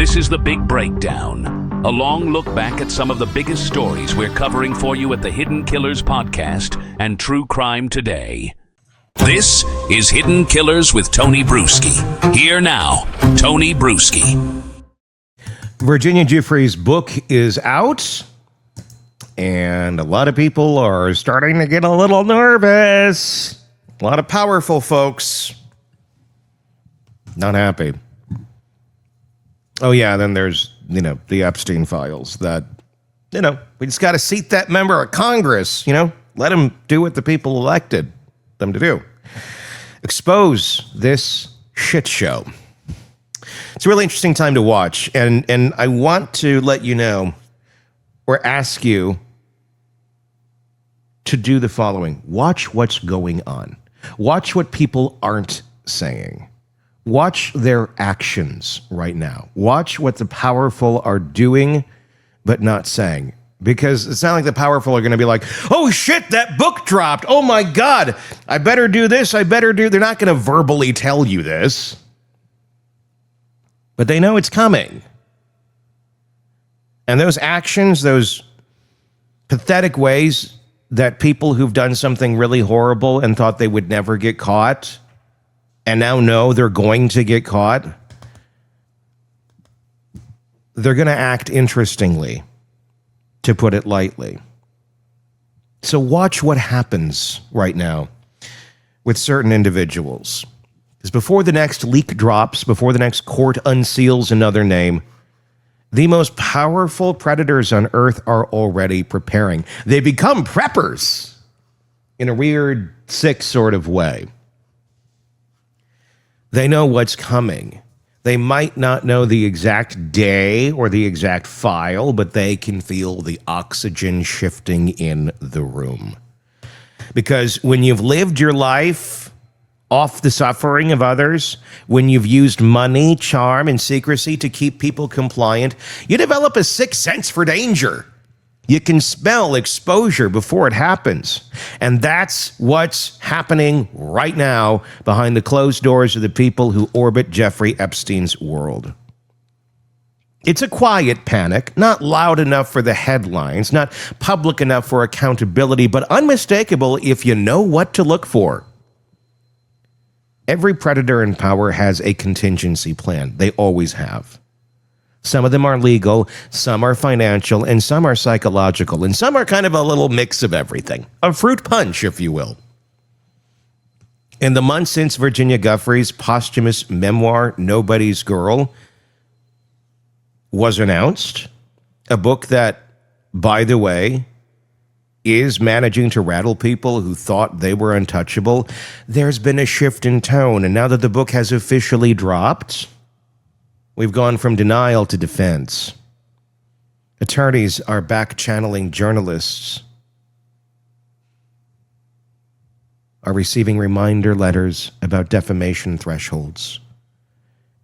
This is The Big Breakdown, a long look back at some of the biggest stories we're covering for you at the Hidden Killers podcast and True Crime Today. This is Hidden Killers with Tony Brueski. Here now, Tony Brueski. Virginia Giuffre's book is out, and a lot of people are starting to get a little nervous. A lot of powerful folks not happy. Oh, yeah, then there's, the Epstein files that, we just got to seat that member of Congress, let him do what the people elected them to do. Expose this shit show. It's a really interesting time to watch, and I want to let you know or ask you to do the following. Watch what's going on. Watch what people aren't saying. Watch their actions right now. Watch what the powerful are doing but not saying. Because it's not like the powerful are going to be like, oh shit, that book dropped. Oh my God, I better do this. They're not going to verbally tell you this. But they know it's coming. And those actions, those pathetic ways that people who've done something really horrible and thought they would never get caught and now know they're going to get caught, they're going to act interestingly, to put it lightly. So watch what happens right now with certain individuals. Because before the next leak drops, before the next court unseals another name, the most powerful predators on earth are already preparing. They become preppers in a weird, sick sort of way. They know what's coming. They might not know the exact day or the exact file, but they can feel the oxygen shifting in the room. Because when you've lived your life off the suffering of others, when you've used money, charm, and secrecy to keep people compliant, you develop a sixth sense for danger. You can smell exposure before it happens. And that's what's happening right now behind the closed doors of the people who orbit Jeffrey Epstein's world. It's a quiet panic, not loud enough for the headlines, not public enough for accountability, but unmistakable if you know what to look for. Every predator in power has a contingency plan. They always have. Some of them are legal, some are financial, and some are psychological, and some are kind of a little mix of everything. A fruit punch, if you will. In the months since Virginia Giuffre's posthumous memoir, Nobody's Girl, was announced, a book that, by the way, is managing to rattle people who thought they were untouchable, there's been a shift in tone, and now that the book has officially dropped, we've gone from denial to defense. Attorneys are back channeling journalists, are receiving reminder letters about defamation thresholds.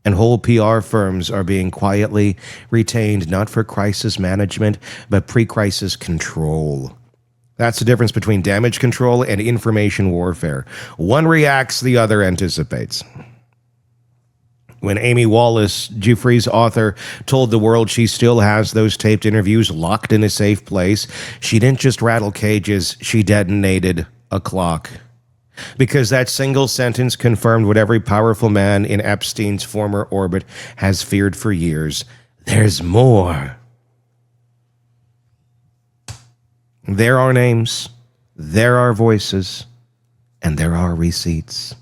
And whole PR firms are being quietly retained not for crisis management, but pre-crisis control. That's the difference between damage control and information warfare. One reacts, the other anticipates. When Amy Wallace, Giuffre's author, told the world she still has those taped interviews locked in a safe place, she didn't just rattle cages, she detonated a clock. Because that single sentence confirmed what every powerful man in Epstein's former orbit has feared for years. There's more. There are names, there are voices, and there are receipts.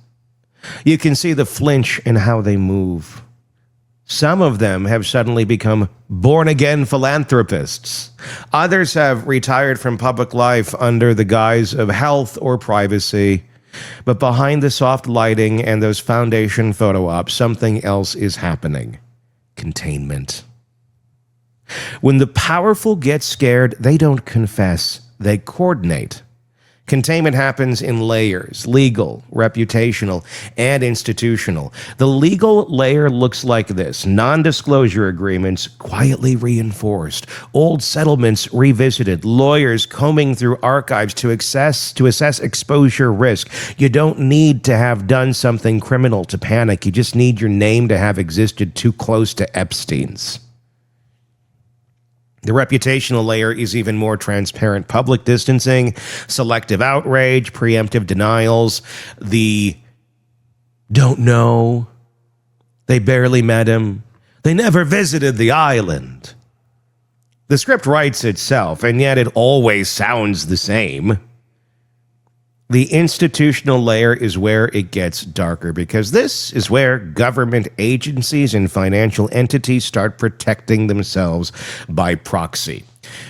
You can see the flinch in how they move. Some of them have suddenly become born-again philanthropists. Others have retired from public life under the guise of health or privacy. But behind the soft lighting and those foundation photo ops, something else is happening. Containment. When the powerful get scared, they don't confess, they coordinate. Containment happens in layers: legal, reputational, and institutional. The legal layer looks like this: non-disclosure agreements quietly reinforced, old settlements revisited, lawyers combing through archives to assess exposure risk. You don't need to have done something criminal to panic. You just need your name to have existed too close to Epstein's. The reputational layer is even more transparent: public distancing, selective outrage, preemptive denials, the don't know, they barely met him, they never visited the island. The script writes itself, and yet it always sounds the same. The institutional layer is where it gets darker, because this is where government agencies and financial entities start protecting themselves by proxy.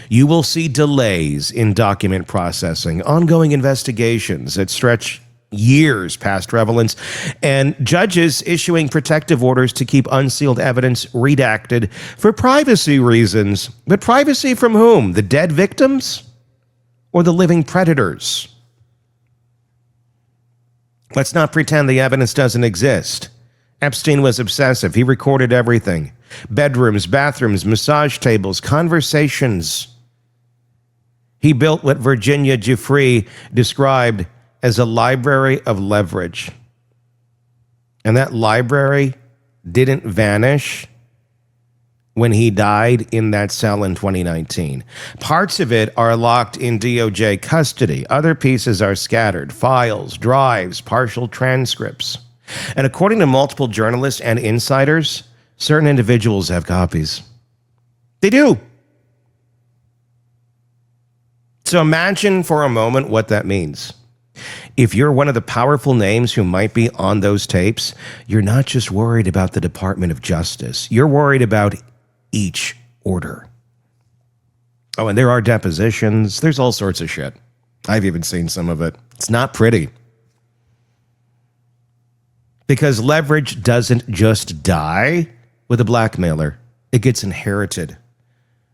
You will see delays in document processing, ongoing investigations that stretch years past relevance, and judges issuing protective orders to keep unsealed evidence redacted for privacy reasons. But privacy from whom? The dead victims or the living predators? Let's not pretend the evidence doesn't exist. Epstein was obsessive. He recorded everything: bedrooms, bathrooms, massage tables, conversations. He built what Virginia Giuffre described as a library of leverage. And that library didn't vanish when he died in that cell in 2019. Parts of it are locked in DOJ custody. Other pieces are scattered: files, drives, partial transcripts. And according to multiple journalists and insiders, certain individuals have copies. They do. So imagine for a moment what that means. If you're one of the powerful names who might be on those tapes, you're not just worried about the Department of Justice. You're worried about each order. Oh, and there are depositions. There's all sorts of shit. I've even seen some of it. It's not pretty. Because leverage doesn't just die with a blackmailer. It gets inherited.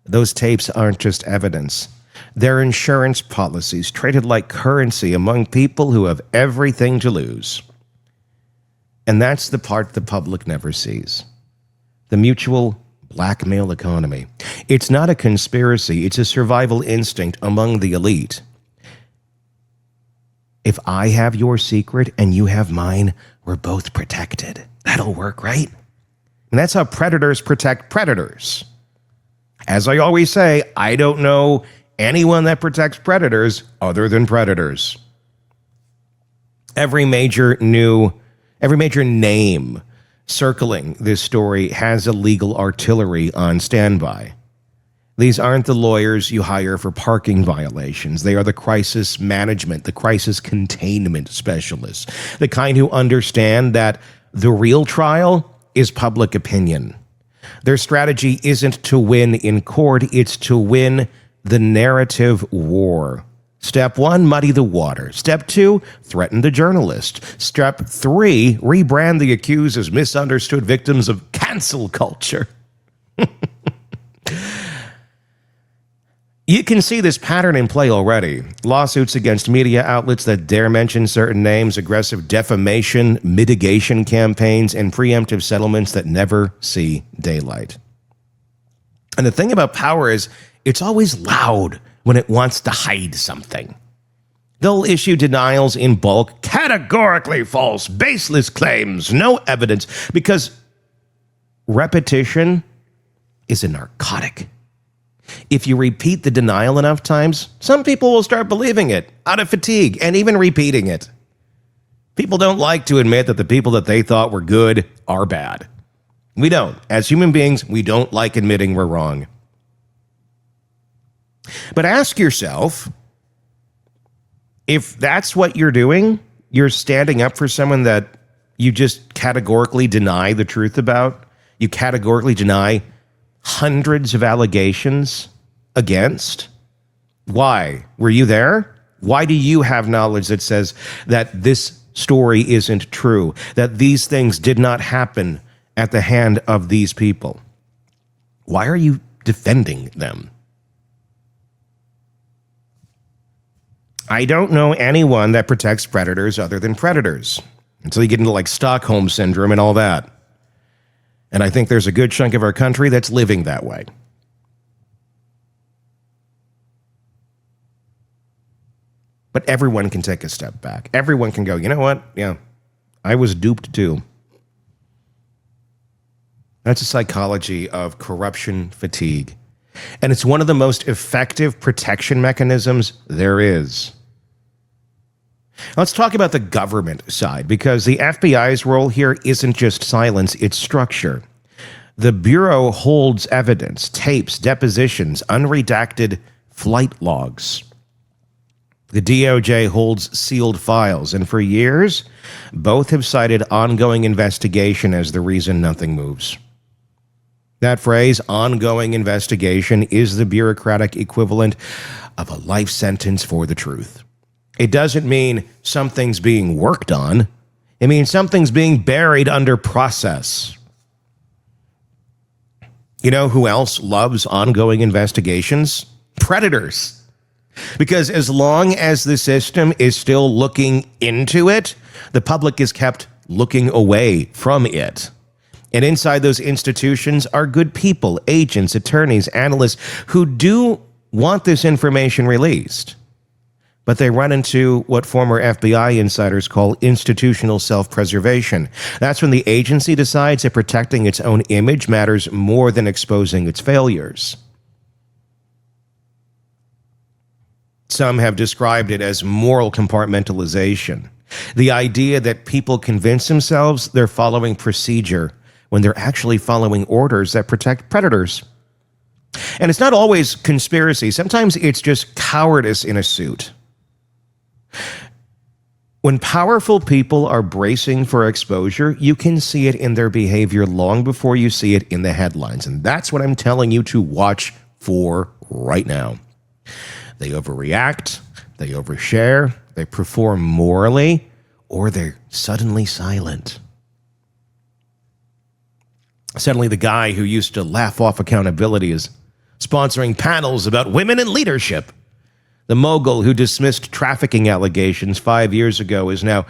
Those tapes aren't just evidence. They're insurance policies traded like currency among people who have everything to lose. And that's the part the public never sees. The mutual blackmail economy. It's not a conspiracy. It's a survival instinct among the elite. If I have your secret and you have mine, we're both protected. That'll work, right? And that's how predators protect predators. As I always say, I don't know anyone that protects predators other than predators. Every major name circling this story has a legal artillery on standby. These aren't the lawyers you hire for parking violations. They are the crisis management, the crisis containment specialists, the kind who understand that the real trial is public opinion. Their strategy isn't to win in court, it's to win the narrative war. Step 1, muddy the water. Step 2, threaten the journalist. Step 3, rebrand the accused as misunderstood victims of cancel culture. You can see this pattern in play already. Lawsuits against media outlets that dare mention certain names, aggressive defamation, mitigation campaigns, and preemptive settlements that never see daylight. And the thing about power is, it's always loud when it wants to hide something. They'll issue denials in bulk, categorically false, baseless claims, no evidence, because repetition is a narcotic. If you repeat the denial enough times, some people will start believing it out of fatigue and even repeating it. People don't like to admit that the people that they thought were good are bad. We don't. As human beings, we don't like admitting we're wrong. But ask yourself, if that's what you're doing, you're standing up for someone that you just categorically deny the truth about, you categorically deny hundreds of allegations against. Why? Were you there? Why do you have knowledge that says that this story isn't true, that these things did not happen at the hand of these people? Why are you defending them? I don't know anyone that protects predators other than predators. Until you get into like Stockholm syndrome and all that. And I think there's a good chunk of our country that's living that way. But everyone can take a step back. Everyone can go, you know what? Yeah, I was duped too. That's a psychology of corruption fatigue. And it's one of the most effective protection mechanisms there is. Let's talk about the government side, because the FBI's role here isn't just silence, it's structure. The Bureau holds evidence, tapes, depositions, unredacted flight logs. The DOJ holds sealed files, and for years, both have cited ongoing investigation as the reason nothing moves. That phrase, ongoing investigation, is the bureaucratic equivalent of a life sentence for the truth. It doesn't mean something's being worked on. It means something's being buried under process. You know who else loves ongoing investigations? Predators. Because as long as the system is still looking into it, the public is kept looking away from it. And inside those institutions are good people, agents, attorneys, analysts who do want this information released. But they run into what former FBI insiders call institutional self-preservation. That's when the agency decides that protecting its own image matters more than exposing its failures. Some have described it as moral compartmentalization. The idea that people convince themselves they're following procedure when they're actually following orders that protect predators. And it's not always conspiracy. Sometimes it's just cowardice in a suit. When powerful people are bracing for exposure, you can see it in their behavior long before you see it in the headlines. And that's what I'm telling you to watch for right now. They overreact, they overshare, they perform morally, or they're suddenly silent. Suddenly the guy who used to laugh off accountability is sponsoring panels about women in leadership. The mogul who dismissed trafficking allegations 5 years ago is now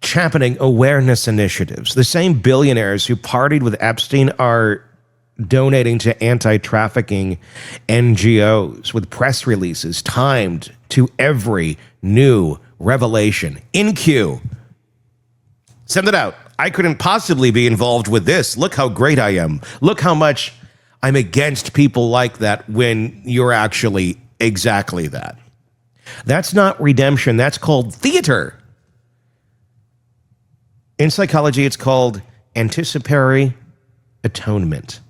championing awareness initiatives. The same billionaires who partied with Epstein are donating to anti-trafficking NGOs with press releases timed to every new revelation. In queue. Send it out. I couldn't possibly be involved with this. Look how great I am. Look how much I'm against people like that when you're actually exactly that. That's not redemption. That's called theater. In psychology, it's called anticipatory atonement.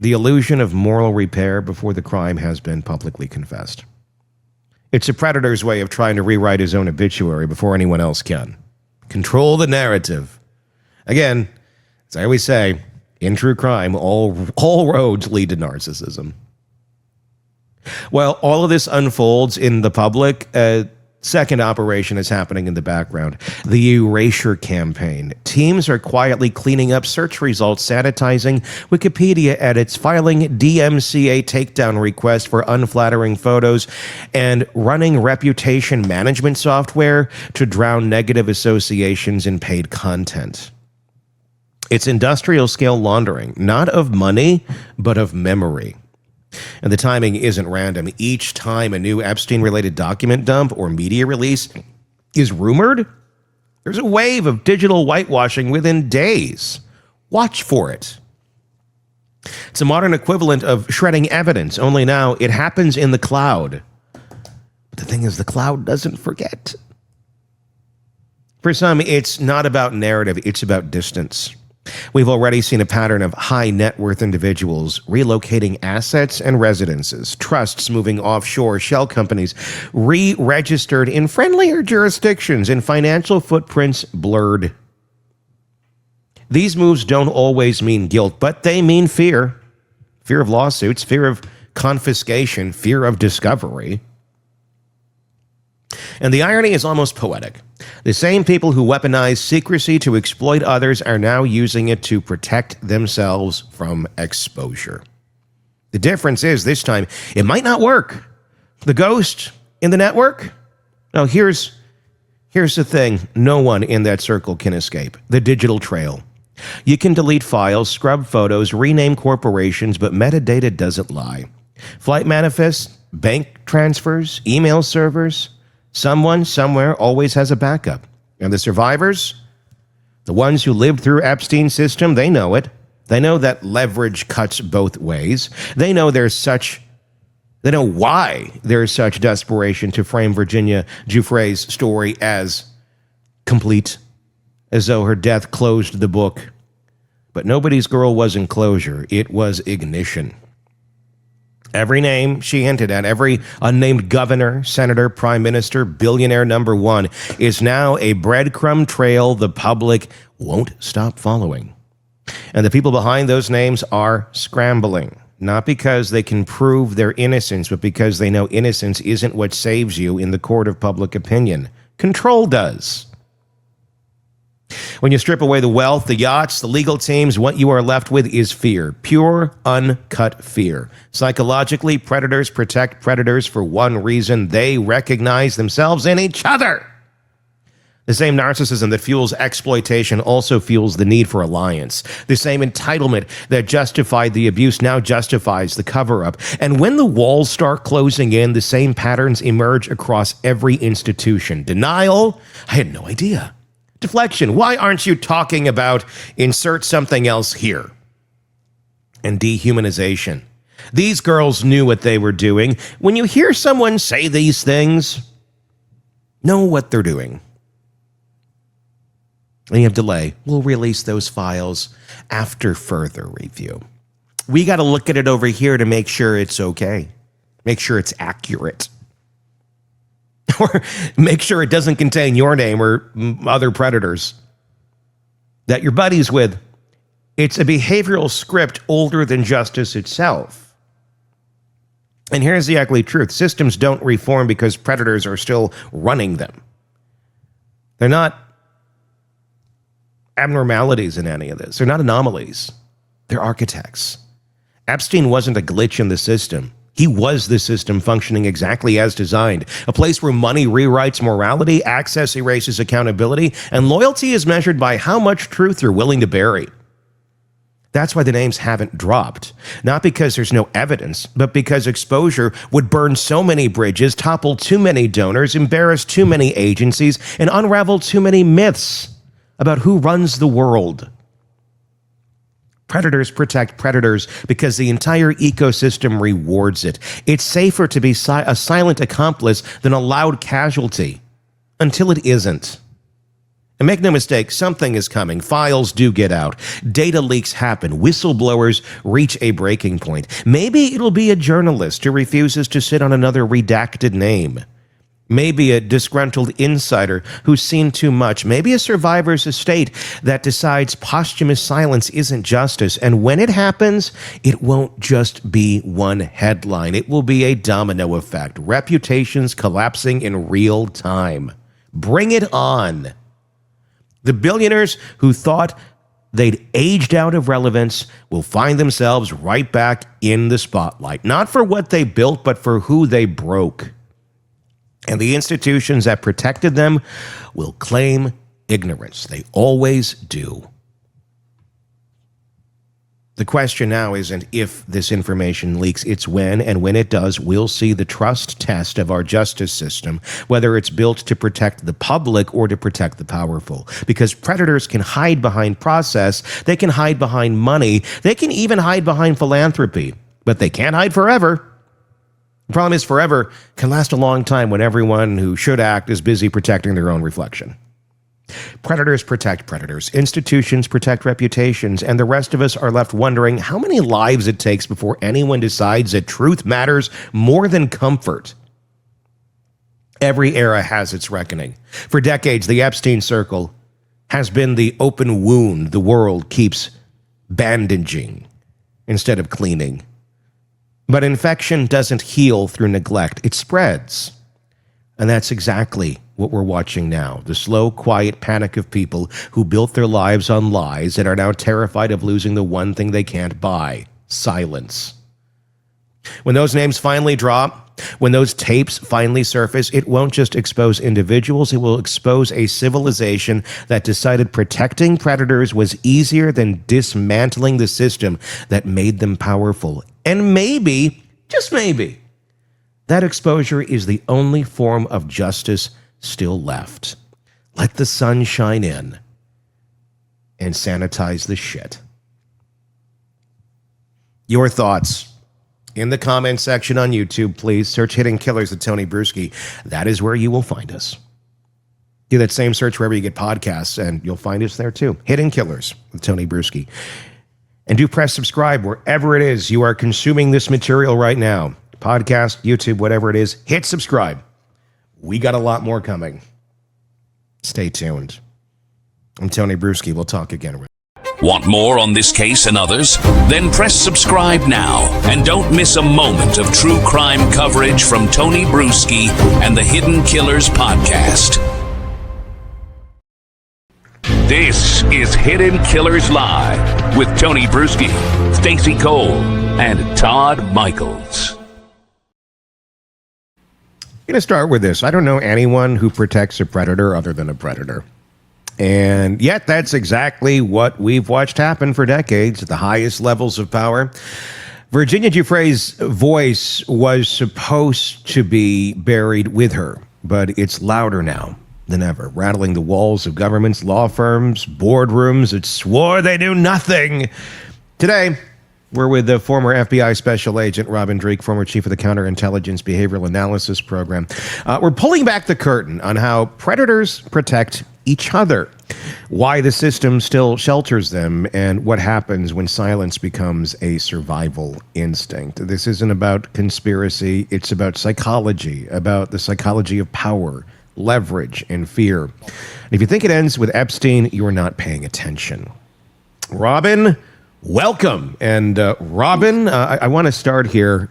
The illusion of moral repair before the crime has been publicly confessed. It's a predator's way of trying to rewrite his own obituary before anyone else can. Control the narrative. Again, as I always say, in true crime, all roads lead to narcissism. While all of this unfolds in the public, a second operation is happening in the background. The erasure campaign. Teams are quietly cleaning up search results, sanitizing Wikipedia edits, filing DMCA takedown requests for unflattering photos, and running reputation management software to drown negative associations in paid content. It's industrial scale laundering, not of money, but of memory. And the timing isn't random. Each time a new Epstein-related document dump or media release is rumored, there's a wave of digital whitewashing within days. Watch for it. It's a modern equivalent of shredding evidence, only now it happens in the cloud. But the thing is, the cloud doesn't forget. For some, it's not about narrative, it's about distance. We've already seen a pattern of high net worth individuals relocating assets and residences, trusts moving offshore, shell companies re-registered in friendlier jurisdictions, and financial footprints blurred. These moves don't always mean guilt, but they mean fear. Fear of lawsuits, fear of confiscation, fear of discovery. And the irony is almost poetic. The same people who weaponize secrecy to exploit others are now using it to protect themselves from exposure. The difference is this time it might not work. The ghost in the network? No, here's the thing. No one in that circle can escape. The digital trail. You can delete files, scrub photos, rename corporations, but metadata doesn't lie. Flight manifests, bank transfers, email servers. Someone somewhere always has a backup. And the survivors? The ones who lived through Epstein's system, they know it. They know that leverage cuts both ways. They know they know why there's such desperation to frame Virginia Giuffre's story as complete, as though her death closed the book. But nobody's girl wasn't closure. It was ignition. Every name she hinted at, every unnamed governor, senator, prime minister, billionaire number one, is now a breadcrumb trail the public won't stop following. And the people behind those names are scrambling, not because they can prove their innocence, but because they know innocence isn't what saves you in the court of public opinion. Control does. When you strip away the wealth, the yachts, the legal teams, what you are left with is fear. Pure, uncut fear. Psychologically, predators protect predators for one reason: they recognize themselves in each other. The same narcissism that fuels exploitation also fuels the need for alliance. The same entitlement that justified the abuse now justifies the cover-up. And when the walls start closing in, the same patterns emerge across every institution. Denial? I had no idea. Deflection. Why aren't you talking about insert something else here? And dehumanization. These girls knew what they were doing. When you hear someone say these things, know what they're doing. And you have delay. We'll release those files after further review. We got to look at it over here to make sure it's okay. Make sure it's accurate. Or make sure it doesn't contain your name or other predators that you're buddies with. It's a behavioral script older than justice itself. And here's the ugly truth. Systems don't reform because predators are still running them. They're not abnormalities in any of this. They're not anomalies. They're architects. Epstein wasn't a glitch in the system. He was the system functioning exactly as designed. A place where money rewrites morality, access erases accountability, and loyalty is measured by how much truth you're willing to bury. That's why the names haven't dropped. Not because there's no evidence, but because exposure would burn so many bridges, topple too many donors, embarrass too many agencies, and unravel too many myths about who runs the world. Predators protect predators because the entire ecosystem rewards it. It's safer to be a silent accomplice than a loud casualty, until it isn't. And make no mistake, something is coming. Files do get out. Data leaks happen. Whistleblowers reach a breaking point. Maybe it'll be a journalist who refuses to sit on another redacted name. Maybe a disgruntled insider who's seen too much. Maybe a survivor's estate that decides posthumous silence isn't justice. And when it happens, it won't just be one headline. It will be a domino effect. Reputations collapsing in real time. Bring it on. The billionaires who thought they'd aged out of relevance will find themselves right back in the spotlight. Not for what they built, but for who they broke. And the institutions that protected them will claim ignorance. They always do. The question now isn't if this information leaks, it's when, and when it does, we'll see the trust test of our justice system, whether it's built to protect the public or to protect the powerful. Because predators can hide behind process, they can hide behind money, they can even hide behind philanthropy, but they can't hide forever. The problem is forever can last a long time when everyone who should act is busy protecting their own reflection. Predators protect predators, institutions protect reputations, and the rest of us are left wondering how many lives it takes before anyone decides that truth matters more than comfort. Every era has its reckoning. For decades, the Epstein circle has been the open wound the world keeps bandaging instead of cleaning. But infection doesn't heal through neglect, it spreads. And that's exactly what we're watching now. The slow, quiet panic of people who built their lives on lies and are now terrified of losing the one thing they can't buy: silence. When those names finally drop, when those tapes finally surface, it won't just expose individuals, it will expose a civilization that decided protecting predators was easier than dismantling the system that made them powerful. And maybe, just maybe, that exposure is the only form of justice still left. Let the sun shine in and sanitize the shit. Your thoughts in the comment section on YouTube, please. Search Hidden Killers with Tony Brueski. That is where you will find us. Do that same search wherever you get podcasts, and you'll find us there too. Hidden Killers with Tony Brueski. And do press subscribe wherever it is you are consuming this material right now. Podcast, YouTube, whatever it is. Hit subscribe. We got a lot more coming. Stay tuned. I'm Tony Brueski. We'll talk again. Want more on this case and others? Then press subscribe now and don't miss a moment of true crime coverage from Tony Brueski and the Hidden Killers podcast. This is Hidden Killers Live with Tony Brueski, Stacey Cole, and Todd Michaels. I'm going to start with this. I don't know anyone who protects a predator other than a predator. And yet that's exactly what we've watched happen for decades at the highest levels of power. Virginia Giuffre's voice was supposed to be buried with her, but it's louder now than ever, rattling the walls of governments, law firms, boardrooms that swore they knew nothing. Today, we're with the former FBI Special Agent Robin Dreeke, former chief of the Counterintelligence Behavioral Analysis Program. We're pulling back the curtain on how predators protect each other, why the system still shelters them, and what happens when silence becomes a survival instinct. This isn't about conspiracy. It's about psychology, about the psychology of power, leverage, and fear. And if you think it ends with Epstein, you are not paying attention. Robin, welcome. And Robin, I want to start here.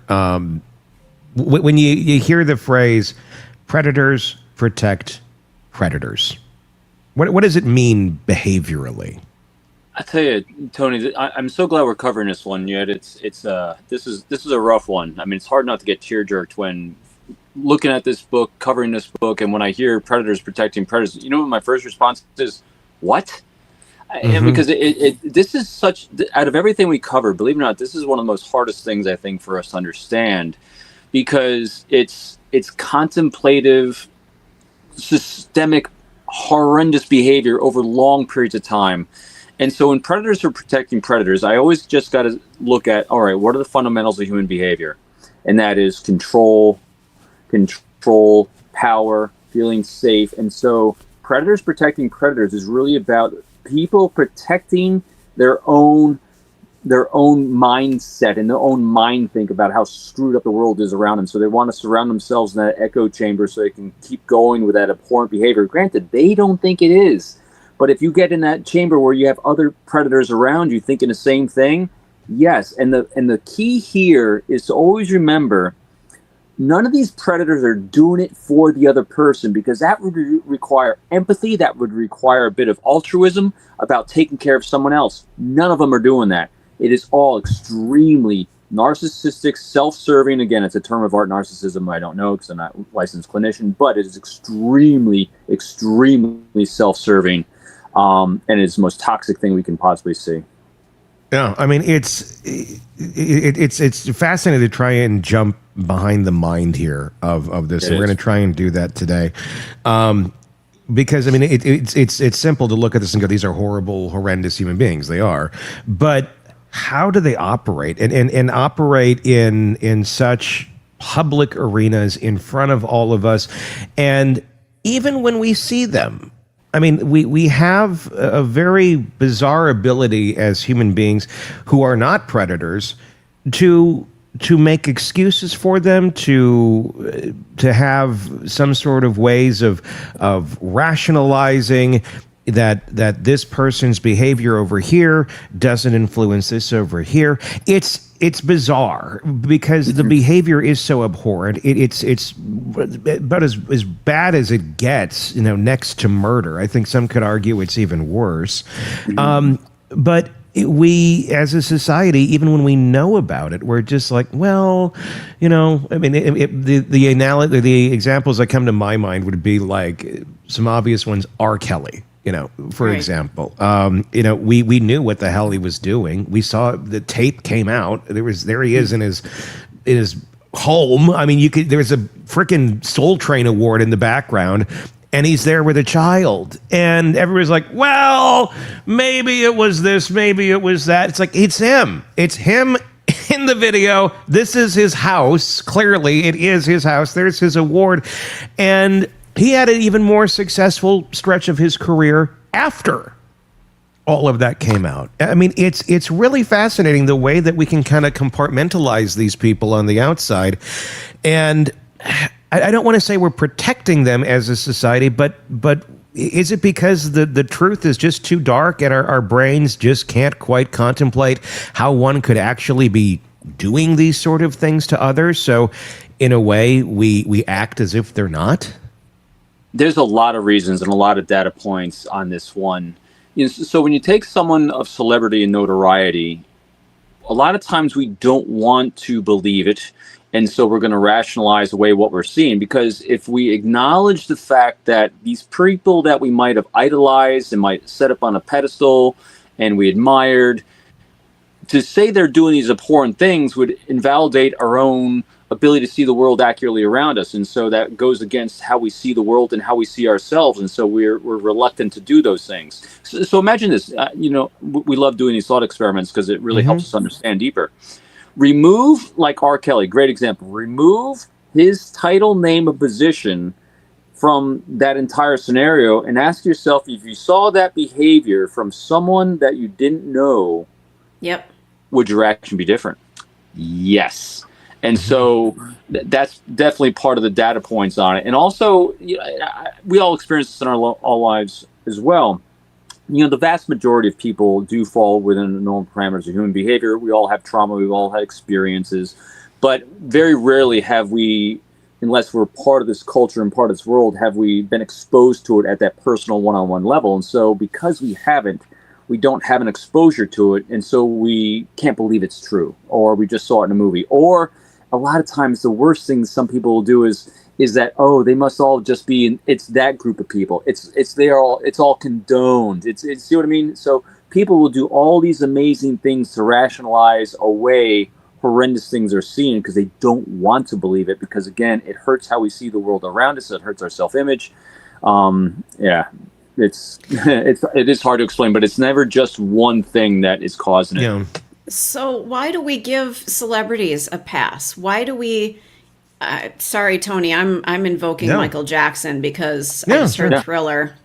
When you hear the phrase, predators protect predators, what does it mean behaviorally? I tell you, Tony, I'm so glad we're covering this one. Yet this is a rough one. I mean, it's hard not to get tear jerked when looking at this book, covering this book, and when I hear predators protecting predators. You know what my first response is? What? And because this is such, out of everything we cover, believe it or not, this is one of the most hardest things I think for us to understand, because it's contemplative, systemic, horrendous behavior over long periods of time. And so when predators are protecting predators, I always just got to look at, all right, what are the fundamentals of human behavior? And that is control, power, feeling safe. And so predators protecting predators is really about people protecting their own mindset and their own mind think about how screwed up the world is around them. So they want to surround themselves in that echo chamber so they can keep going with that abhorrent behavior. Granted, they don't think it is. But if you get in that chamber where you have other predators around you thinking the same thing, yes. And the key here is to always remember, none of these predators are doing it for the other person, because that would require empathy. That would require a bit of altruism about taking care of someone else. None of them are doing that. It is all extremely narcissistic, self-serving. Again, it's a term of art, narcissism. I don't know because I'm not a licensed clinician, but it is extremely, extremely self-serving, and it's the most toxic thing we can possibly see. Yeah, I mean, it's fascinating to try and jump behind the mind here of this, and we're going to try and do that today. Because I mean, it's simple to look at this and go, these are horrible, horrendous human beings. They are, but how do they operate and operate in such public arenas in front of all of us, and even when we see them? I mean, we have a very bizarre ability as human beings who are not predators to make excuses for them, to have some sort of ways of rationalizing that this person's behavior over here doesn't influence this over here. It's bizarre because the behavior is so abhorrent. It's about as bad as it gets, next to murder. I think some could argue it's even worse. But we as a society, even when we know about it, we're just like, well, I mean, the examples that come to my mind would be like some obvious ones. R. Kelly, for example, we knew what the hell he was doing. We saw the tape came out. There he is in his home. I mean, there's a freaking Soul Train award in the background. And he's there with a child. And everybody's like, well, maybe it was this, maybe it was that. It's like, it's him. It's him in the video. This is his house. Clearly, it is his house. There's his award. And he had an even more successful stretch of his career after all of that came out. I mean, it's really fascinating the way that we can kind of compartmentalize these people on the outside. And I don't want to say we're protecting them as a society, but is it because the truth is just too dark and our brains just can't quite contemplate how one could actually be doing these sort of things to others? So in a way, we act as if they're not? There's a lot of reasons and a lot of data points on this one. So when you take someone of celebrity and notoriety, a lot of times we don't want to believe it. And so we're going to rationalize away what we're seeing, because if we acknowledge the fact that these people that we might have idolized and might set up on a pedestal and we admired, to say they're doing these abhorrent things would invalidate our own ability to see the world accurately around us. And so that goes against how we see the world and how we see ourselves. And so we're reluctant to do those things. So imagine this, we love doing these thought experiments because it really helps us understand deeper. Remove, like R. Kelly, great example, remove his title, name, and position from that entire scenario and ask yourself, if you saw that behavior from someone that you didn't know, would your reaction be different? Yes. And so that's definitely part of the data points on it. And also, we all experience this in our lives as well. The vast majority of people do fall within the normal parameters of human behavior. We all have trauma. We've all had experiences. But very rarely have we, unless we're part of this culture and part of this world, have we been exposed to it at that personal one-on-one level. And so because we haven't, we don't have an exposure to it. And so we can't believe it's true, or we just saw it in a movie. Or a lot of times the worst thing some people will do is that, oh, they must all just be it's that group of people. It's all condoned. See what I mean? So people will do all these amazing things to rationalize away horrendous things they're seeing because they don't want to believe it, because again, it hurts how we see the world around us. It hurts our self-image. It is hard to explain, but it's never just one thing that is causing it. Yeah. So why do we give celebrities a pass? Why do we? Sorry, Tony, I'm invoking Michael Jackson because I just heard Thriller.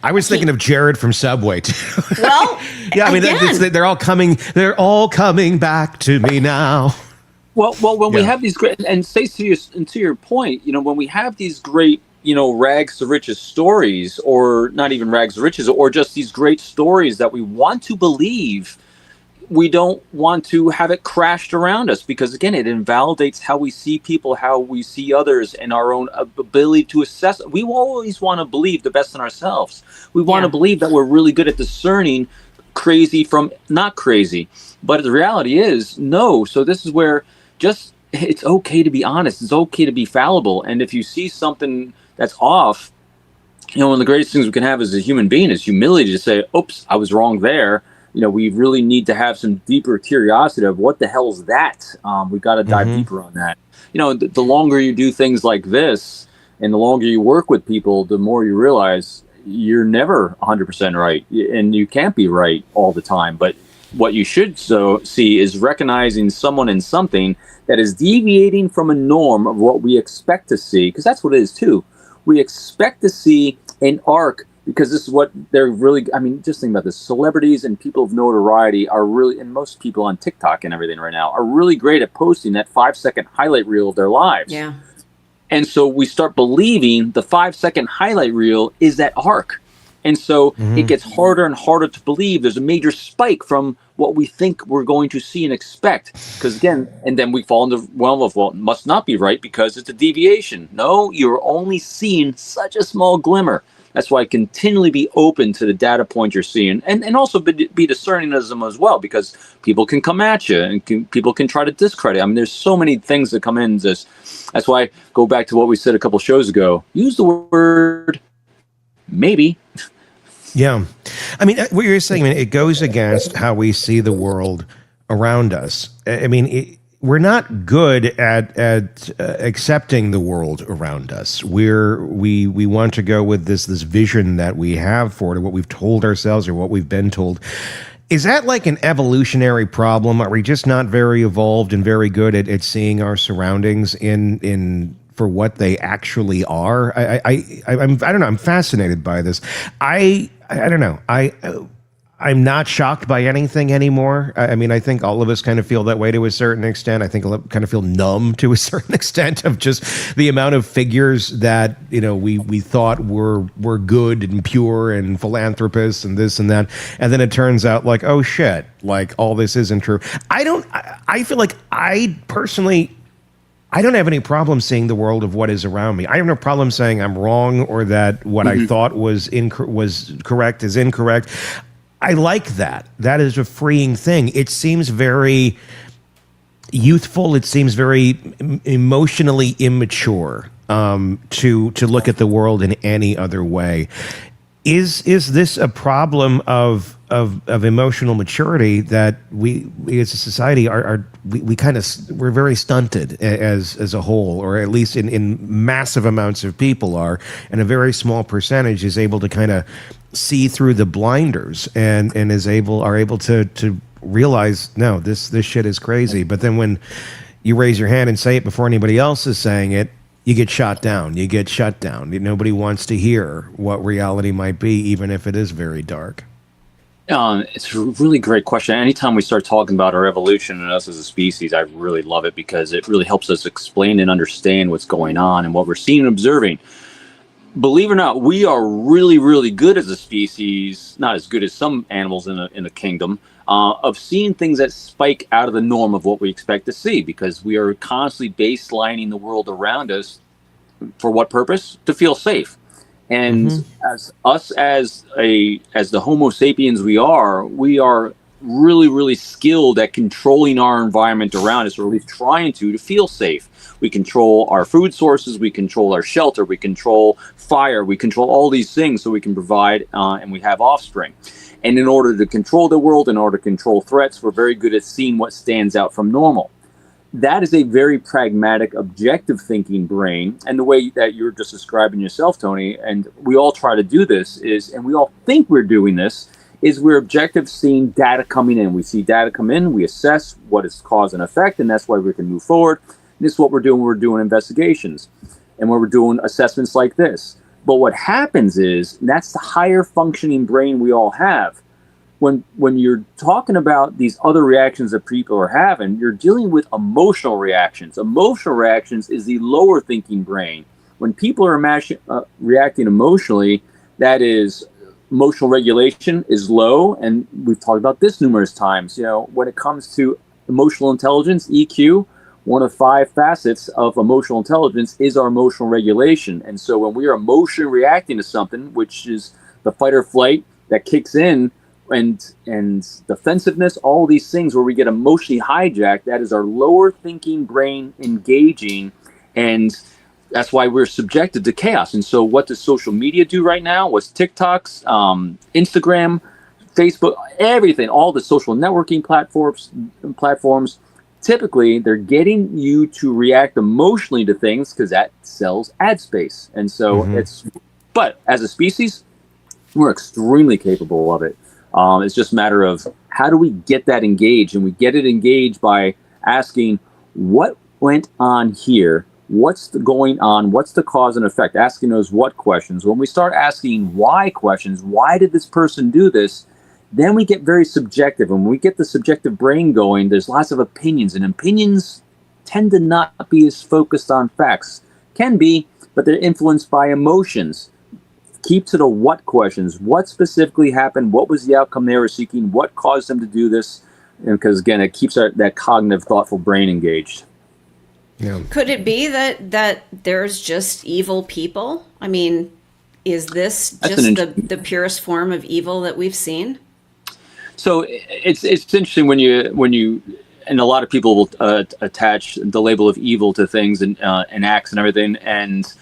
I was thinking of Jared from Subway too. Well, yeah, I mean, they're all coming. They're all coming back to me now. Well, when we have these great, and to your point, when we have these great, rags to riches stories, or not even rags to riches, or just these great stories that we want to believe, we don't want to have it crashed around us, because again, it invalidates how we see people, how we see others, and our own ability to assess. We always want to believe the best in ourselves. We want to believe that we're really good at discerning crazy from not crazy. But the reality is no. So this is where it's okay to be honest. It's okay to be fallible. And if you see something that's off, one of the greatest things we can have as a human being is humility to say, oops, I was wrong there. We really need to have some deeper curiosity of what the hell is that? We got to dive deeper on that. The longer you do things like this and the longer you work with people, the more you realize you're never 100% right, and you can't be right all the time. But what you should see is recognizing someone in something that is deviating from a norm of what we expect to see, because that's what it is too. We expect to see an arc, because this is what they're really, just think about this. Celebrities and people of notoriety are really, and most people on TikTok and everything right now, are really great at posting that 5-second highlight reel of their lives. Yeah. And so we start believing the 5-second highlight reel is that arc. And so it gets harder and harder to believe. There's a major spike from what we think we're going to see and expect. Because again, and then we fall into the realm of, well, it must not be right because it's a deviation. No, you're only seeing such a small glimmer. That's why continually be open to the data points you're seeing, and also be discerning as them as well, because people can come at you and people can try to discredit. I mean, there's so many things that come in. That's why I go back to what we said a couple shows ago. Use the word maybe. Yeah. I mean, what you're saying, I mean, it goes against how we see the world around us. I mean, we're not good at accepting the world around us. We want to go with this vision that we have for it, or what we've told ourselves or what we've been told. Is that like an evolutionary problem? Are we just not very evolved and very good at seeing our surroundings in for what they actually are? I don't know. I'm fascinated by this. I don't know. I'm not shocked by anything anymore. I mean, I think all of us kind of feel that way to a certain extent. I think I kind of feel numb to a certain extent of just the amount of figures that, we thought were good and pure and philanthropists and this and that. And then it turns out like, oh shit, like all this isn't true. I feel like I don't have any problem seeing the world of what is around me. I have no problem saying I'm wrong or that what I thought was correct is incorrect. I like that. That is a freeing thing. It seems very youthful. It seems very emotionally immature to look at the world in any other way. Is this a problem of emotional maturity that we as a society we're very stunted as a whole, or at least in massive amounts of people are, and a very small percentage is able to kind of see through the blinders and are able to realize, no, this shit is crazy. But then when you raise your hand and say it before anybody else is saying it, you get shot down. You get shut down. Nobody wants to hear what reality might be, even if it is very dark. It's a really great question. Anytime we start talking about our evolution and us as a species, I really love it, because it really helps us explain and understand what's going on and what we're seeing and observing. Believe it or not, we are really, really good as a species, not as good as some animals in a kingdom, of seeing things that spike out of the norm of what we expect to see, because we are constantly baselining the world around us. For what purpose? To feel safe. And as the Homo sapiens we are really, really skilled at controlling our environment around us, or at least trying to feel safe. We control our food sources, we control our shelter, we control fire, we control all these things so we can provide and we have offspring. And in order to control the world, in order to control threats, we're very good at seeing what stands out from normal. That is a very pragmatic, objective thinking brain. And the way that you're just describing yourself, Tony, and we all try to do this and we all think we're doing this, is we're objective seeing data coming in. We see data come in, we assess what is cause and effect, and that's why we can move forward. And this is what we're doing. We're doing investigations and we're doing assessments like this. But what happens is, and that's the higher functioning brain we all have. When you're talking about these other reactions that people are having, you're dealing with emotional reactions. Emotional reactions is the lower thinking brain. When people are reacting emotionally, that is, emotional regulation is low. And we've talked about this numerous times. When it comes to emotional intelligence, EQ, one of 5 facets of emotional intelligence is our emotional regulation. And so when we are emotionally reacting to something, which is the fight or flight that kicks in, and defensiveness, all these things where we get emotionally hijacked, that is our lower thinking brain engaging, and that's why we're subjected to chaos. And so what does social media do right now? What's TikToks, Instagram, Facebook, everything, all the social networking platforms, typically they're getting you to react emotionally to things because that sells ad space. And so but as a species, we're extremely capable of it. It's just a matter of how do we get that engaged, and we get it engaged by asking what went on here, what's going on, what's the cause and effect, asking those what questions. When we start asking why questions, why did this person do this, then we get very subjective. And when we get the subjective brain going, there's lots of opinions, and opinions tend to not be as focused on facts. Can be, but they're influenced by emotions. Keep to the what questions. What specifically happened? What was the outcome they were seeking? What caused them to do this? And because, again, it keeps that cognitive, thoughtful brain engaged. Yeah. Could it be that there's just evil people? I mean, Is this just the purest form of evil that we've seen? So it's interesting when you and a lot of people will attach the label of evil to things and acts and everything, and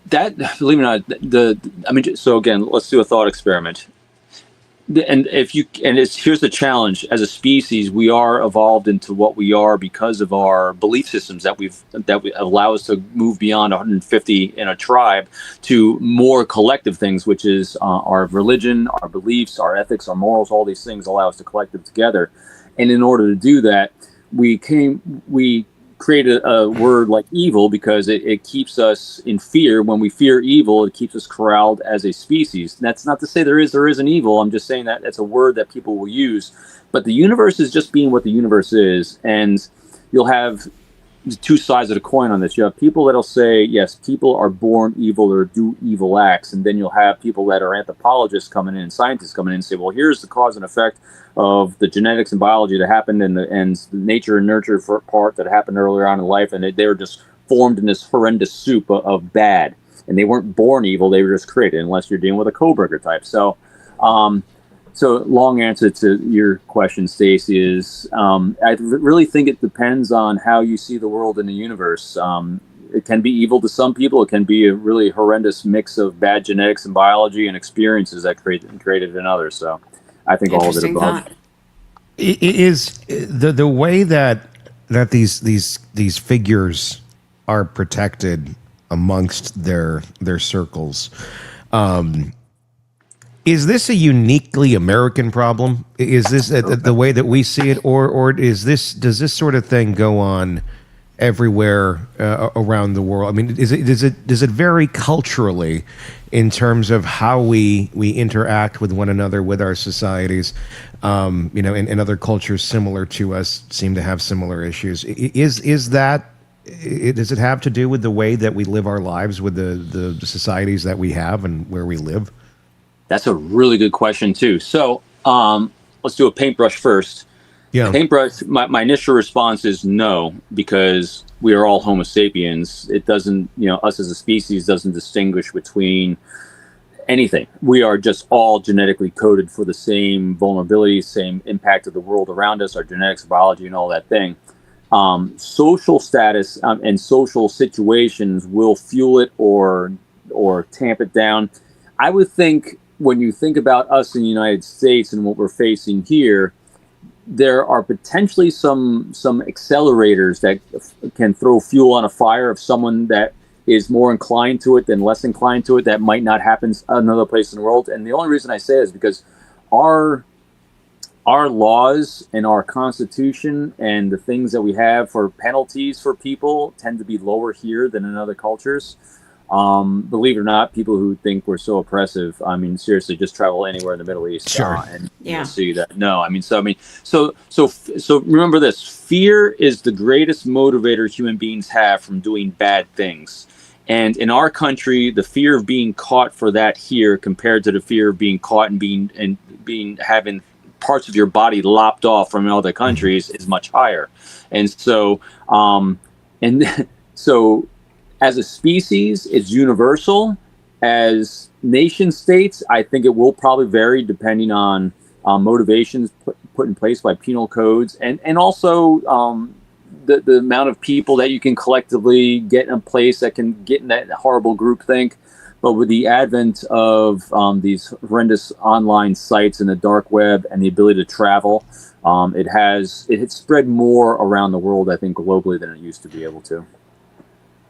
that, believe it or not, so again, let's do a thought experiment. And here's the challenge: as a species, we are evolved into what we are because of our belief systems that allow us to move beyond 150 in a tribe to more collective things, which is our religion, our beliefs, our ethics, our morals. All these things allow us to collective together. And in order to do that, we created a word like evil because it keeps us in fear. When we fear evil, it keeps us corralled as a species. And that's not to say there isn't evil. I'm just saying that it's a word that people will use. But the universe is just being what the universe is. And you'll have two sides of the coin on this. You have people that'll say, yes, people are born evil or do evil acts. And then you'll have people that are anthropologists coming in, scientists coming in and say, well, here's the cause and effect of the genetics and biology that happened and the nature and nurture part that happened earlier on in life. And they were just formed in this horrendous soup of bad. And they weren't born evil. They were just created, unless you're dealing with a Koberger type. So, so long answer to your question, Stacey, is I really think it depends on how you see the world and the universe. It can be evil to some people. It can be a really horrendous mix of bad genetics and biology and experiences that created in others. So I think all of it above. It is the way that these figures are protected amongst their circles. Is this a uniquely American problem? Is this the way that we see it, or does this sort of thing go on everywhere around the world? I mean, does it vary culturally in terms of how we interact with one another, with our societies? And other cultures similar to us seem to have similar issues. Does it have to do with the way that we live our lives with the societies that we have and where we live? That's a really good question too. So let's do a paintbrush first. Yeah. Paintbrush, my initial response is no, because we are all Homo sapiens. It doesn't, us as a species doesn't distinguish between anything. We are just all genetically coded for the same vulnerabilities, same impact of the world around us, our genetics, biology, and all that thing. Social status and social situations will fuel it or tamp it down. I would think when you think about us in the United States and what we're facing here, there are potentially some accelerators that can throw fuel on a fire of someone that is more inclined to it than less inclined to it. That might not happen another place in the world. And the only reason I say it is because our laws and our Constitution and the things that we have for penalties for people tend to be lower here than in other cultures. Believe it or not, people who think we're so oppressive, I mean, seriously, just travel anywhere in the Middle East, and you'll see that. No, so remember this: fear is the greatest motivator human beings have from doing bad things. And in our country, the fear of being caught for that here, compared to the fear of being caught and having parts of your body lopped off from other countries, is much higher. And so, as a species, it's universal. As nation states, I think it will probably vary depending on motivations put in place by penal codes, and also the amount of people that you can collectively get in a place that can get in that horrible groupthink. But with the advent of these horrendous online sites and the dark web and the ability to travel, it has spread more around the world, I think, globally than it used to be able to.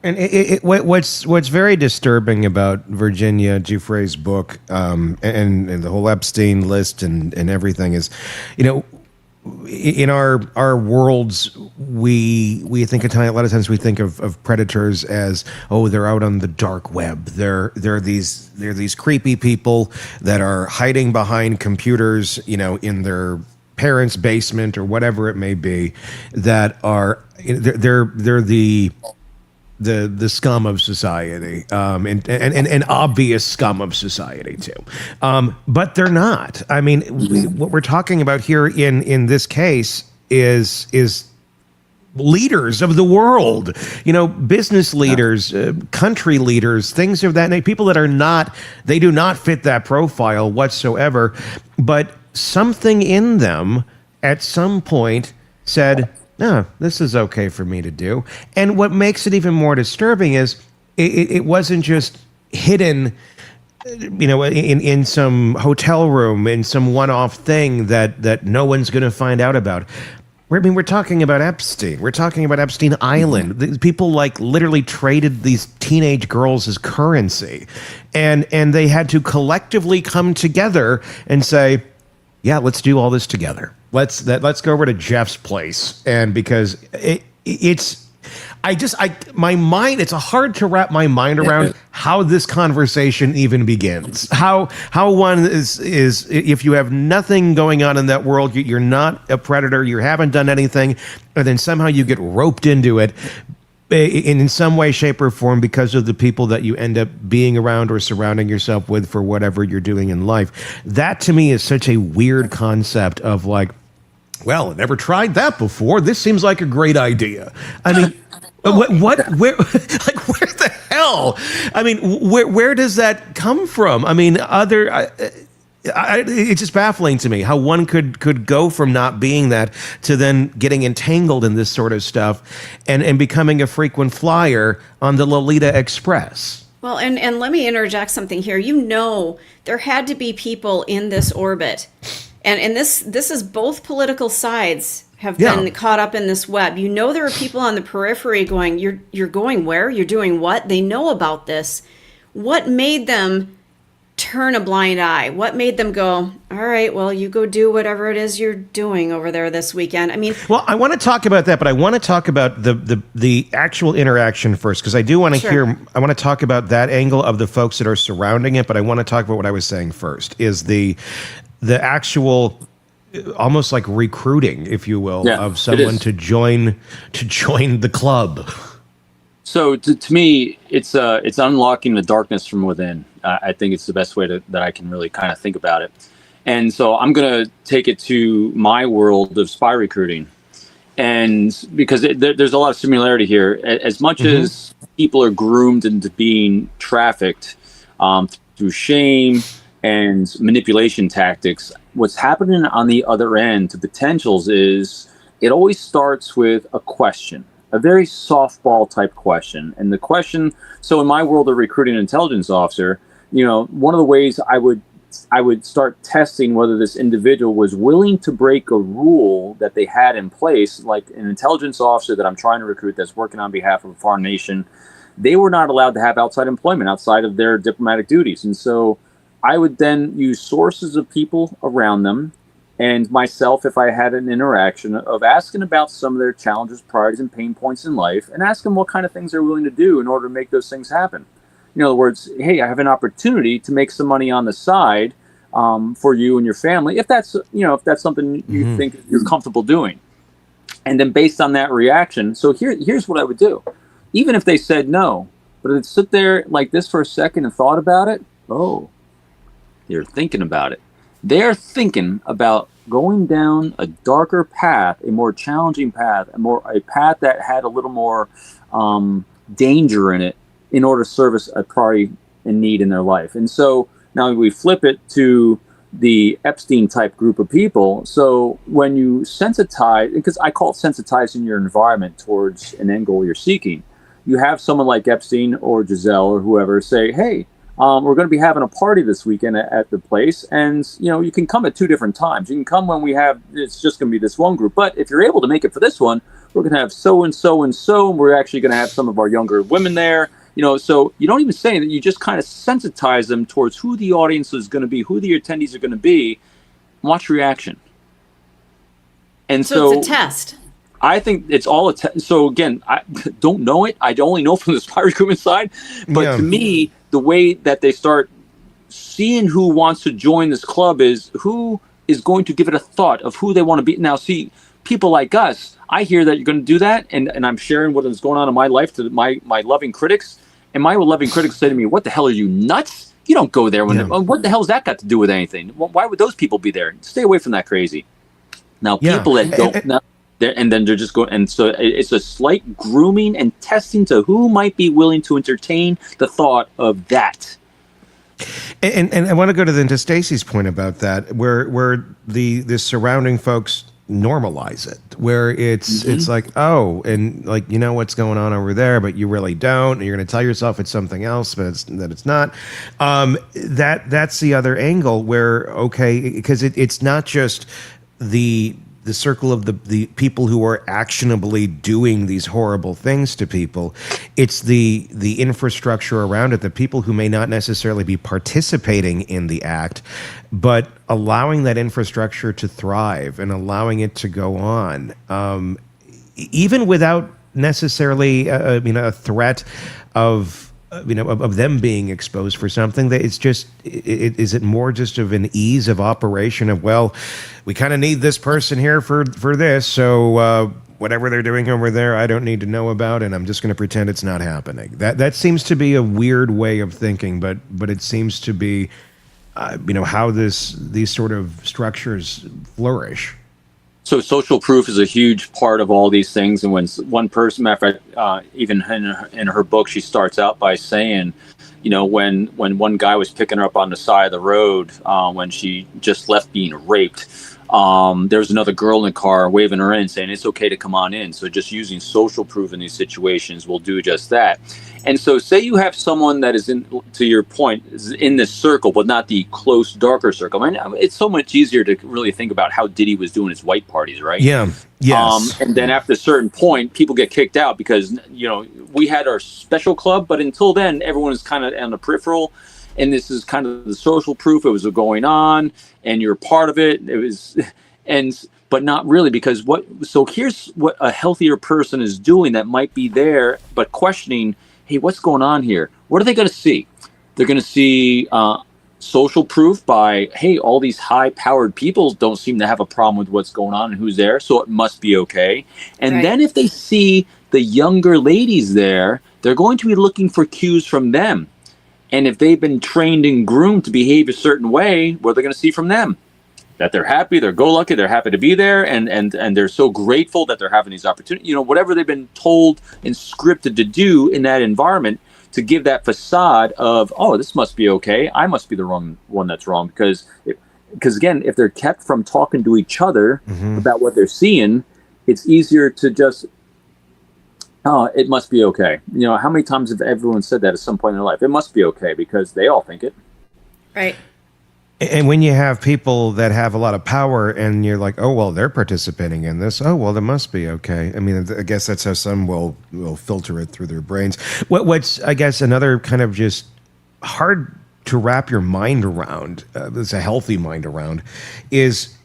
And what's very disturbing about Virginia Giuffre's book and the whole Epstein list and everything is, in our worlds, we think a lot of times we think of predators as, oh, they're out on the dark web. They're these creepy people that are hiding behind computers, in their parents' basement or whatever it may be, that are they're the scum of society, and obvious scum of society too. But they're not. I mean, what we're talking about here in this case is leaders of the world, business leaders, country leaders, things of that nature, people that they do not fit that profile whatsoever. But something in them at some point said, no, this is okay for me to do. And what makes it even more disturbing is it wasn't just hidden, in some hotel room, in some one-off thing that no one's going to find out about. We're talking about Epstein. We're talking about Epstein Island. These people literally traded these teenage girls as currency, and they had to collectively come together and say, yeah, let's do all this together. Let's go over to Jeff's place. And because it's hard to wrap my mind around how this conversation even begins. How one is if you have nothing going on in that world, you're not a predator, you haven't done anything, and then somehow you get roped into it in some way, shape, or form because of the people that you end up being around or surrounding yourself with for whatever you're doing in life. That to me is such a weird concept of well, I never tried that before. This seems like a great idea. I mean, where the hell? I mean, where does that come from? I mean, it's just baffling to me how one could go from not being that to then getting entangled in this sort of stuff and becoming a frequent flyer on the Lolita Express. Well, and let me interject something here. There had to be people in this orbit. And this is both political sides have been caught up in this web. There are people on the periphery going, you're going where? You're doing what? They know about this. What made them turn a blind eye? What made them go, all right, well, you go do whatever it is you're doing over there this weekend? I mean, well, I want to talk about that, but I want to talk about the actual interaction first, because I do want to I want to talk about that angle of the folks that are surrounding it, but I want to talk about what I was saying first, is the actual almost like recruiting, if you will, of someone to join the club. So to me, it's unlocking the darkness from within. I think it's the best way that I can really kind of think about it. And so I'm going to take it to my world of spy recruiting. And because there's a lot of similarity here, as much as people are groomed into being trafficked through shame and manipulation tactics, what's happening on the other end to potentials is it always starts with a question, a very softball type question. And the question, so in my world of recruiting an intelligence officer, one of the ways I would start testing whether this individual was willing to break a rule that they had in place, like an intelligence officer that I'm trying to recruit that's working on behalf of a foreign nation. They were not allowed to have outside employment outside of their diplomatic duties. And so I would then use sources of people around them and myself, if I had an interaction, of asking about some of their challenges, priorities, and pain points in life, and ask them what kind of things they're willing to do in order to make those things happen. In other words, hey, I have an opportunity to make some money on the side for you and your family, if that's something you think you're comfortable doing. And then based on that reaction, so here's what I would do. Even if they said no, but I'd sit there like this for a second and thought about it. Oh, they're thinking about it. They're thinking about going down a darker path, a more challenging path, a path that had a little more danger in it in order to service a party in need in their life. And so now we flip it to the Epstein type group of people. So when you sensitize, because I call it sensitizing your environment towards an end goal you're seeking, you have someone like Epstein or Giselle or whoever say, hey, we're going to be having a party this weekend at the place, and you can come at two different times. You can come when it's just going to be this one group, but if you're able to make it for this one, we're going to have so and so and so, and we're actually going to have some of our younger women there. So you don't even say that, you just kind of sensitize them towards who the audience is going to be, who the attendees are going to be, and watch reaction. And so it's a test. I think it's all a test. So again, I don't know it. I only know from the spy recruitment side, but to me, the way that they start seeing who wants to join this club is who is going to give it a thought of who they want to be. Now, see, people like us, I hear that you're going to do that, and I'm sharing what is going on in my life to my loving critics, and my loving critics say to me, what the hell, are you nuts? You don't go there. What the hell has that got to do with anything? Why would those people be there? Stay away from that crazy. Now, people that don't... And then they're just going, and so it's a slight grooming and testing to who might be willing to entertain the thought of that. And I want to go to Stacey's point about that, where the surrounding folks normalize it, where it's like, oh, and like, you know what's going on over there, but you really don't, and you're going to tell yourself it's something else, but it's not. That's the other angle where, okay, because it's not just the circle of the people who are actionably doing these horrible things to people. It's the infrastructure around it, the people who may not necessarily be participating in the act, but allowing that infrastructure to thrive and allowing it to go on, even without necessarily a threat of them being exposed for something. That it's just, is it more just of an ease of operation of, well, we kind of need this person here for this, so whatever they're doing over there, I don't need to know about, and I'm just going to pretend it's not happening. That seems to be a weird way of thinking, but it seems to be, how these sort of structures flourish. So social proof is a huge part of all these things. And when one person, matter of fact, even in her book, she starts out by saying, when one guy was picking her up on the side of the road, when she just left being raped, there was another girl in the car waving her in, saying it's okay to come on in. So just using social proof in these situations will do just that. And so say you have someone that is to your point, is in this circle, but not the close, darker circle. I mean, it's so much easier to really think about how Diddy was doing his white parties, right? Yeah. Yes. And then after a certain point, people get kicked out because, we had our special club, but until then, everyone is kind of on the peripheral. And this is kind of the social proof. It was going on and you're part of it. It was, but not really, because so here's what a healthier person is doing that might be there, but questioning, hey, what's going on here? What are they going to see? They're going to see social proof by, hey, all these high-powered people don't seem to have a problem with what's going on and who's there, so it must be okay. And then if they see the younger ladies there, they're going to be looking for cues from them. And if they've been trained and groomed to behave a certain way, what are they going to see from them? That they're happy, they're go-lucky, they're happy to be there, and they're so grateful that they're having these opportunities. Whatever they've been told and scripted to do in that environment to give that facade of, oh, this must be okay, I must be the wrong one that's wrong. Because again, if they're kept from talking to each other about what they're seeing, it's easier to just, oh, it must be okay. How many times have everyone said that at some point in their life? It must be okay because they all think it. Right. And when you have people that have a lot of power and you're like, oh, well, they're participating in this. Oh, well, that must be okay. I mean, I guess that's how some will filter it through their brains. What's, I guess, another kind of just hard to wrap your mind around, it's a healthy mind around, is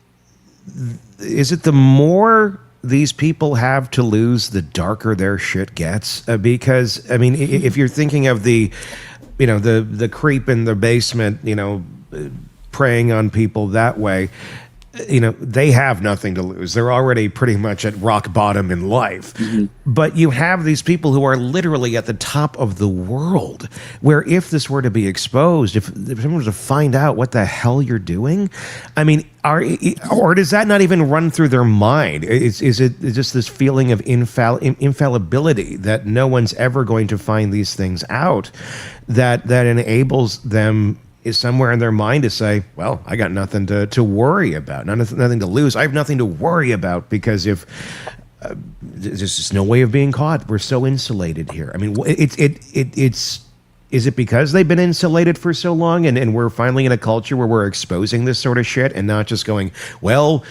it the more these people have to lose, the darker their shit gets? Because, I mean, if you're thinking of the creep in the basement, preying on people that way, they have nothing to lose. They're already pretty much at rock bottom in life. But you have these people who are literally at the top of the world, where if this were to be exposed, if someone was to find out what the hell you're doing, I mean, or does that not even run through their mind? Is it just this feeling of infallibility that no one's ever going to find these things out, that enables them, is somewhere in their mind to say, well, I got nothing to worry about, nothing to lose. I have nothing to worry about because if there's just no way of being caught. We're so insulated here. I mean, it's is it because they've been insulated for so long and we're finally in a culture where we're exposing this sort of shit and not just going, well,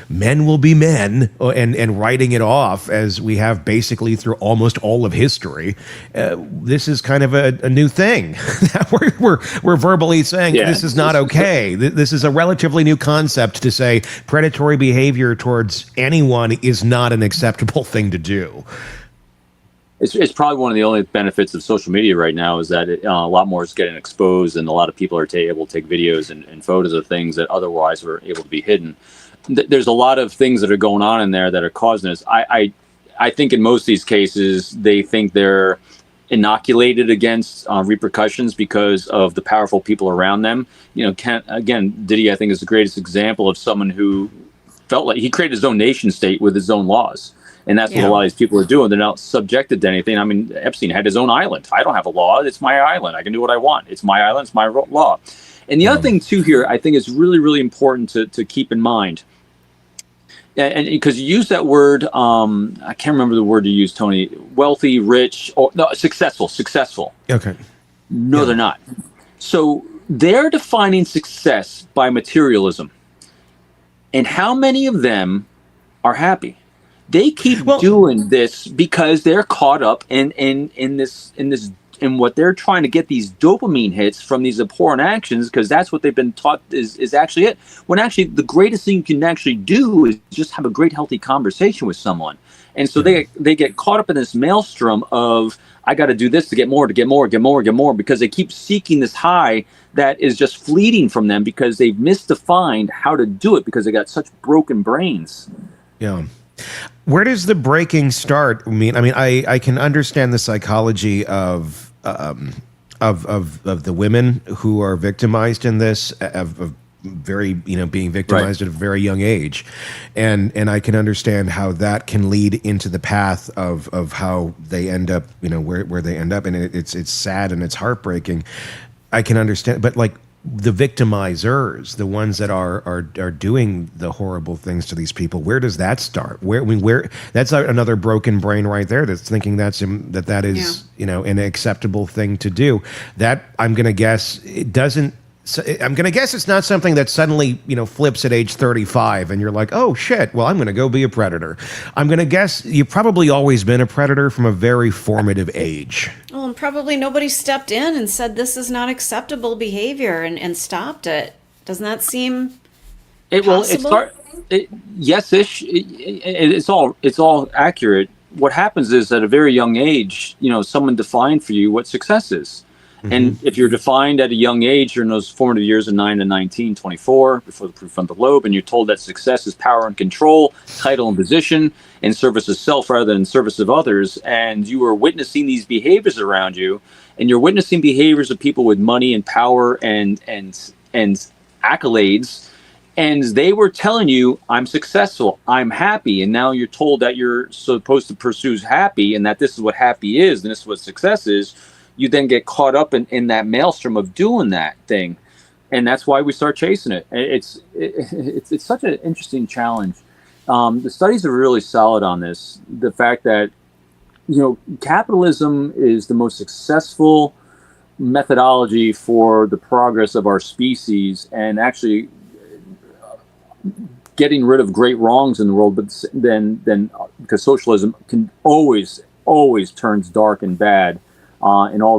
men will be men and writing it off as we have basically through almost all of history? This is kind of a new thing that we're verbally saying this is not okay. This is a relatively new concept to say predatory behavior towards anyone is not an acceptable thing to do. It's probably one of the only benefits of social media right now is that a lot more is getting exposed, and a lot of people are able to take videos and photos of things that otherwise were able to be hidden. There's a lot of things that are going on in there that are causing this. I think in most of these cases, they think they're inoculated against repercussions because of the powerful people around them. Diddy, I think, is the greatest example of someone who felt like he created his own nation state with his own laws. And that's what a lot of these people are doing. They're not subjected to anything. I mean, Epstein had his own island. I don't have a law. It's my island. I can do what I want. It's my island. It's my law. And the other thing, too, here, I think is really, really important to keep in mind. And because you use that word, I can't remember the word you used, Tony, wealthy, rich, or no, successful. Okay. No, they're not. So they're defining success by materialism. And how many of them are happy? They keep doing this because they're caught up in what they're trying to get these dopamine hits from these abhorrent actions, because that's what they've been taught is actually it. When actually the greatest thing you can actually do is just have a great, healthy conversation with someone. And so they get caught up in this maelstrom of, I got to do this to get more, because they keep seeking this high that is just fleeting from them because they've misdefined how to do it because they got such broken brains. Yeah. Where does the breaking start? I mean, I can understand the psychology of the women who are victimized in this, of very, being victimized at a very young age, and I can understand how that can lead into the path of how they end up, where they end up, and it's sad and it's heartbreaking. I can understand, but like, the victimizers, the ones that are doing the horrible things to these people, where does that start? Where that's another broken brain right there that's thinking that is an acceptable thing to do. That I'm going to guess it doesn't. I'm going to guess it's not something that suddenly flips at age 35 and you're like, oh shit, well, I'm going to go be a predator. I'm going to guess you've probably always been a predator from a very formative age. Well, and probably nobody stepped in and said this is not acceptable behavior and stopped it. Doesn't that seem possible? Yes-ish. It's all accurate. What happens is at a very young age, someone defined for you what success is. Mm-hmm. And if you're defined at a young age, you're in those formative years of 9 to 19, 24, before the prefrontal lobe, and you're told that success is power and control, title and position, in service of self rather than in service of others, and you are witnessing these behaviors around you, and you're witnessing behaviors of people with money and power and accolades, and they were telling you, I'm successful, I'm happy, and now you're told that you're supposed to pursue happy, and that this is what happy is, and this is what success is. You then get caught up in that maelstrom of doing that thing, and that's why we start chasing it. It's such an interesting challenge. The studies are really solid on this. The fact that capitalism is the most successful methodology for the progress of our species, and actually getting rid of great wrongs in the world. But then because socialism can always turns dark and bad. In all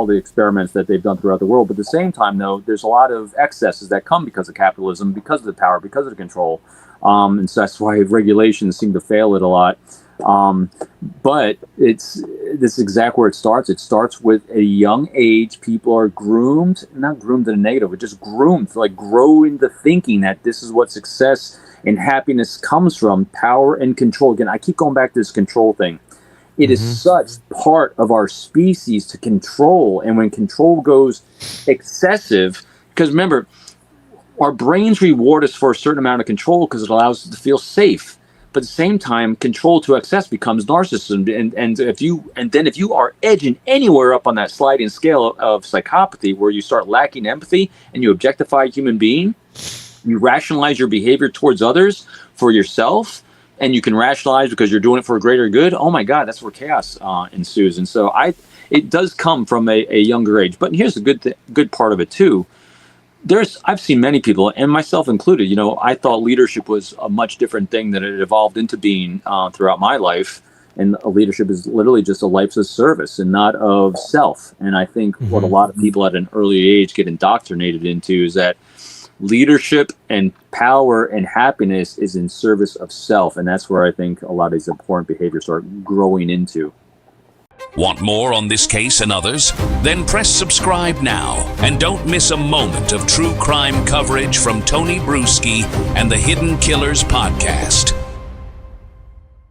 the experiments that they've done throughout the world. But at the same time, though, there's a lot of excesses that come because of capitalism, because of the power, because of the control. And so that's why regulations seem to fail it a lot. But this is exactly where it starts. It starts with a young age. People are groomed, not groomed in a negative, but just groomed to grow into thinking that this is what success and happiness comes from, power and control. Again, I keep going back to this control thing. It is such part of our species to control. And when control goes excessive, because remember, our brains reward us for a certain amount of control because it allows us to feel safe. But at the same time, control to excess becomes narcissism. And if you are edging anywhere up on that sliding scale of psychopathy, where you start lacking empathy and you objectify a human being, you rationalize your behavior towards others for yourself, and you can rationalize because you're doing it for a greater good. Oh my God, that's where chaos ensues. And so it does come from a younger age. But here's the good part of it too. I've seen many people, and myself included, I thought leadership was a much different thing than it evolved into being throughout my life. And leadership is literally just a life of service and not of self. And I think what a lot of people at an early age get indoctrinated into is that leadership and power and happiness is in service of self. And that's where I think a lot of these abhorrent behaviors start growing into. Want more on this case and others? Then press subscribe now and don't miss a moment of true crime coverage from Tony Brueski and the Hidden Killers podcast.